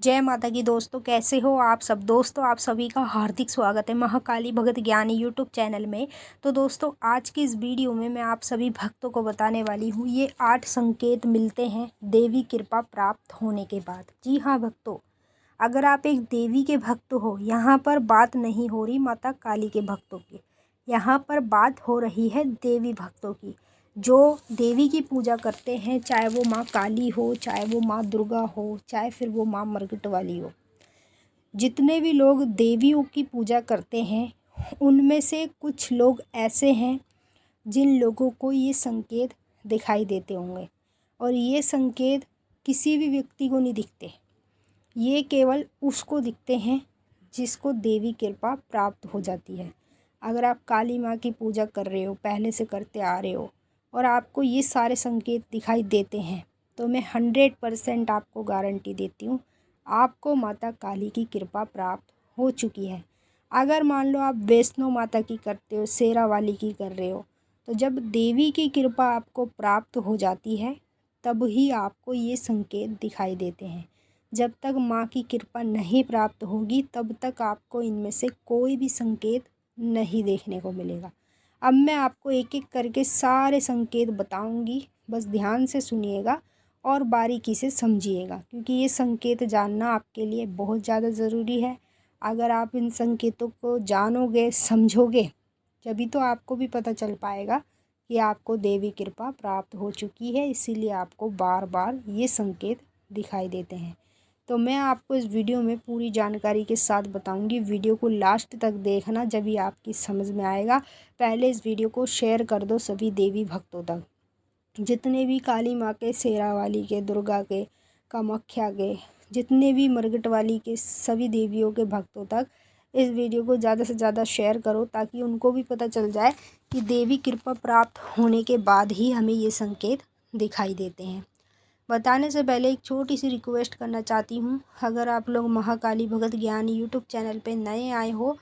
जय माता की दोस्तों, कैसे हो आप सब। दोस्तों आप सभी का हार्दिक स्वागत है महाकाली भगत ज्ञानी यूट्यूब चैनल में। तो दोस्तों आज की इस वीडियो में मैं आप सभी भक्तों को बताने वाली हूँ ये 8 संकेत मिलते हैं देवी कृपा प्राप्त होने के बाद। जी हाँ भक्तों, अगर आप एक देवी के भक्त हो, यहाँ पर बात नहीं हो रही माता काली के भक्तों की, यहाँ पर बात हो रही है देवी भक्तों की जो देवी की पूजा करते हैं, चाहे वो माँ काली हो, चाहे वो माँ दुर्गा हो, चाहे फिर वो माँ मरकट वाली हो। जितने भी लोग देवियों की पूजा करते हैं उनमें से कुछ लोग ऐसे हैं जिन लोगों को ये संकेत दिखाई देते होंगे, और ये संकेत किसी भी व्यक्ति को नहीं दिखते। ये केवल उसको दिखते हैं जिसको देवी कृपा प्राप्त हो जाती है। अगर आप काली माँ की पूजा कर रहे हो, पहले से करते आ रहे हो, और आपको ये सारे संकेत दिखाई देते हैं, तो मैं 100% आपको गारंटी देती हूँ आपको माता काली की कृपा प्राप्त हो चुकी है। अगर मान लो आप वैष्णो माता की करते हो, शेरा वाली की कर रहे हो, तो जब देवी की कृपा आपको प्राप्त हो जाती है तब ही आपको ये संकेत दिखाई देते हैं। जब तक माँ की कृपा नहीं प्राप्त होगी तब तक आपको इनमें से कोई भी संकेत नहीं देखने को मिलेगा। अब मैं आपको एक एक करके सारे संकेत बताऊंगी, बस ध्यान से सुनिएगा और बारीकी से समझिएगा, क्योंकि ये संकेत जानना आपके लिए बहुत ज़्यादा ज़रूरी है। अगर आप इन संकेतों को जानोगे, समझोगे, तभी तो आपको भी पता चल पाएगा कि आपको देवी कृपा प्राप्त हो चुकी है। इसीलिए आपको बार बार ये संकेत दिखाई देते हैं। तो मैं आपको इस वीडियो में पूरी जानकारी के साथ बताऊंगी। वीडियो को लास्ट तक देखना, जब भी आपकी समझ में आएगा। पहले इस वीडियो को शेयर कर दो सभी देवी भक्तों तक, जितने भी काली माँ के, शेरा वाली के, दुर्गा के, कामाख्या के, जितने भी मरकट वाली के, सभी देवियों के भक्तों तक इस वीडियो को ज़्यादा से ज़्यादा शेयर करो, ताकि उनको भी पता चल जाए कि देवी कृपा प्राप्त होने के बाद ही हमें ये संकेत दिखाई देते हैं। बताने से पहले एक छोटी सी रिक्वेस्ट करना चाहती हूँ। अगर आप लोग महाकाली भगत ज्ञान यूट्यूब चैनल पे नए आए हो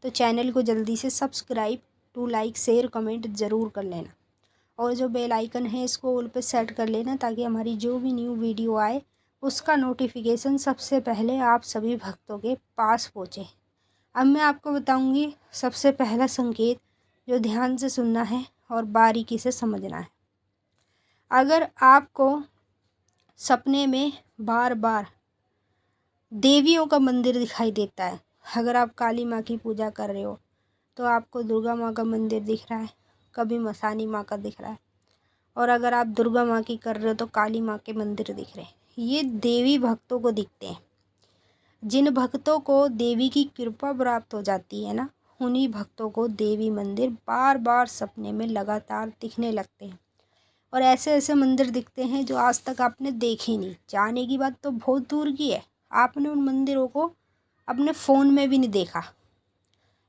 तो चैनल को जल्दी से subscribe, to like, share, comment ज़रूर कर लेना, और जो बेल आइकन है इसको ऑल पे सेट कर लेना, ताकि हमारी जो भी न्यू वीडियो आए उसका नोटिफिकेशन सबसे पहले आप सभी भक्तों के पास पहुँचे। अब मैं आपको बताऊँगी सबसे पहला संकेत, जो ध्यान से सुनना है और बारीकी से समझना है। अगर आपको सपने में बार बार देवियों का मंदिर दिखाई देता है, अगर आप काली माँ की पूजा कर रहे हो तो आपको दुर्गा माँ का मंदिर दिख रहा है, कभी मसानी माँ का दिख रहा है, और अगर आप दुर्गा माँ की कर रहे हो तो काली माँ के मंदिर दिख रहे हैं, ये देवी भक्तों को दिखते हैं। जिन भक्तों को देवी की कृपा प्राप्त हो जाती है ना, उन्हीं भक्तों को देवी मंदिर बार बार सपने में लगातार दिखने लगते हैं। और ऐसे ऐसे मंदिर दिखते हैं जो आज तक आपने देखे नहीं। जाने की बात तो बहुत दूर की है, आपने उन मंदिरों को अपने फ़ोन में भी नहीं देखा।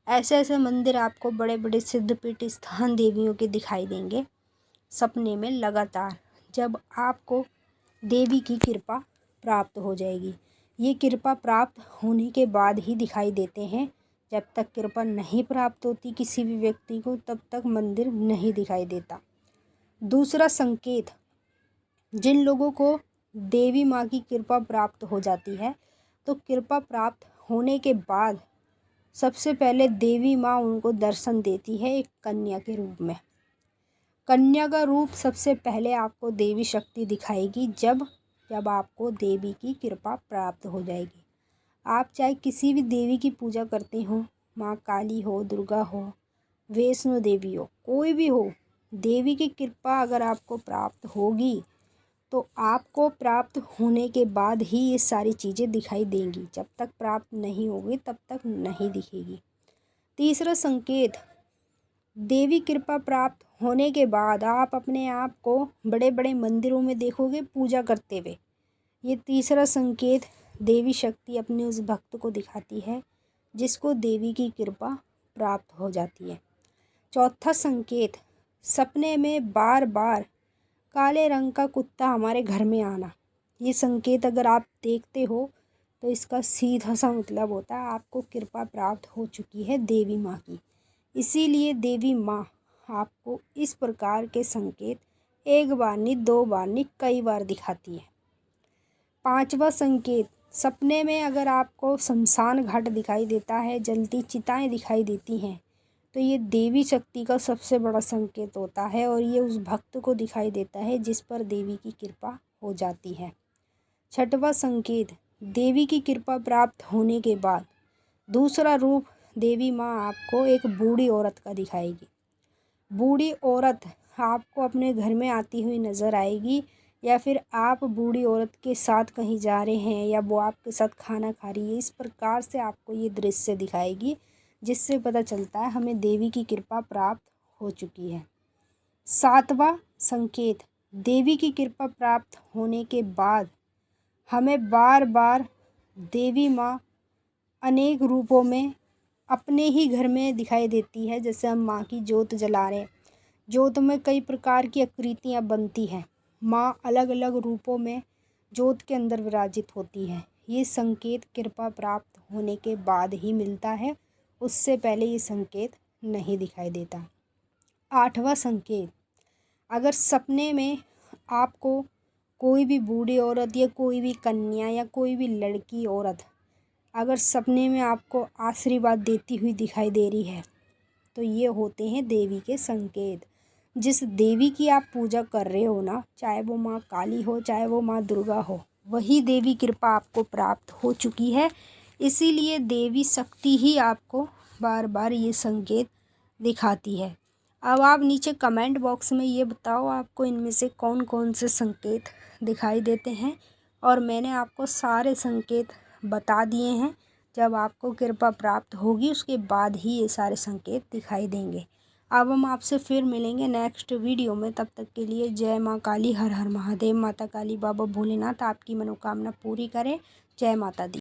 ऐसे ऐसे मंदिर आपको बड़े बड़े सिद्धपीठ स्थान देवियों के दिखाई देंगे सपने में लगातार, जब आपको देवी की कृपा प्राप्त हो जाएगी। ये कृपा प्राप्त होने के बाद ही दिखाई देते हैं। जब तक कृपा नहीं प्राप्त होती किसी भी व्यक्ति को, तब तक मंदिर नहीं दिखाई देता। दूसरा संकेत, जिन लोगों को देवी माँ की कृपा प्राप्त हो जाती है तो कृपा प्राप्त होने के बाद सबसे पहले देवी माँ उनको दर्शन देती है एक कन्या के रूप में। कन्या का रूप सबसे पहले आपको देवी शक्ति दिखाएगी जब आपको देवी की कृपा प्राप्त हो जाएगी। आप चाहे किसी भी देवी की पूजा करते हो, माँ काली हो, दुर्गा हो, वैष्णो देवी हो, कोई भी हो, देवी की कृपा अगर आपको प्राप्त होगी तो आपको प्राप्त होने के बाद ही ये सारी चीज़ें दिखाई देंगी। जब तक प्राप्त नहीं होगी तब तक नहीं दिखेगी। तीसरा संकेत, देवी कृपा प्राप्त होने के बाद आप अपने आप को बड़े बड़े मंदिरों में देखोगे पूजा करते हुए। ये तीसरा संकेत देवी शक्ति अपने उस भक्त को दिखाती है जिसको देवी की कृपा प्राप्त हो जाती है। चौथा संकेत, सपने में बार बार काले रंग का कुत्ता हमारे घर में आना। ये संकेत अगर आप देखते हो तो इसका सीधा सा मतलब होता है आपको कृपा प्राप्त हो चुकी है देवी माँ की। इसीलिए देवी माँ आपको इस प्रकार के संकेत एक बार नहीं, दो बार नहीं, कई बार दिखाती है। पांचवा संकेत, सपने में अगर आपको शमशान घाट दिखाई देता है, जलती चिताएं दिखाई देती हैं, तो ये देवी शक्ति का सबसे बड़ा संकेत होता है और ये उस भक्त को दिखाई देता है जिस पर देवी की कृपा हो जाती है। छठवां संकेत, देवी की कृपा प्राप्त होने के बाद दूसरा रूप देवी माँ आपको एक बूढ़ी औरत का दिखाएगी। बूढ़ी औरत आपको अपने घर में आती हुई नज़र आएगी, या फिर आप बूढ़ी औरत के साथ कहीं जा रहे हैं या वो आपके साथ खाना खा रही है। इस प्रकार से आपको ये दृश्य दिखाएगी, जिससे पता चलता है हमें देवी की कृपा प्राप्त हो चुकी है। सातवां संकेत, देवी की कृपा प्राप्त होने के बाद हमें बार बार देवी माँ अनेक रूपों में अपने ही घर में दिखाई देती है। जैसे हम माँ की जोत जला रहे हैं, जोत में कई प्रकार की आकृतियाँ बनती हैं, माँ अलग अलग रूपों में जोत के अंदर विराजित होती है। ये संकेत कृपा प्राप्त होने के बाद ही मिलता है, उससे पहले ये संकेत नहीं दिखाई देता। आठवां संकेत, अगर सपने में आपको कोई भी बूढ़ी औरत या कोई भी कन्या या कोई भी लड़की औरत अगर सपने में आपको आशीर्वाद देती हुई दिखाई दे रही है, तो ये होते हैं देवी के संकेत। जिस देवी की आप पूजा कर रहे हो ना, चाहे वो माँ काली हो, चाहे वो माँ दुर्गा हो, वही देवी कृपा आपको प्राप्त हो चुकी है। इसीलिए देवी शक्ति ही आपको बार बार ये संकेत दिखाती है। अब आप नीचे कमेंट बॉक्स में ये बताओ आपको इनमें से कौन कौन से संकेत दिखाई देते हैं, और मैंने आपको सारे संकेत बता दिए हैं। जब आपको कृपा प्राप्त होगी उसके बाद ही ये सारे संकेत दिखाई देंगे। अब हम आपसे फिर मिलेंगे नेक्स्ट वीडियो में। तब तक के लिए जय माँ काली, हर हर महादेव। माता काली बाबा भोलेनाथ आपकी मनोकामना पूरी करें। जय माता दी।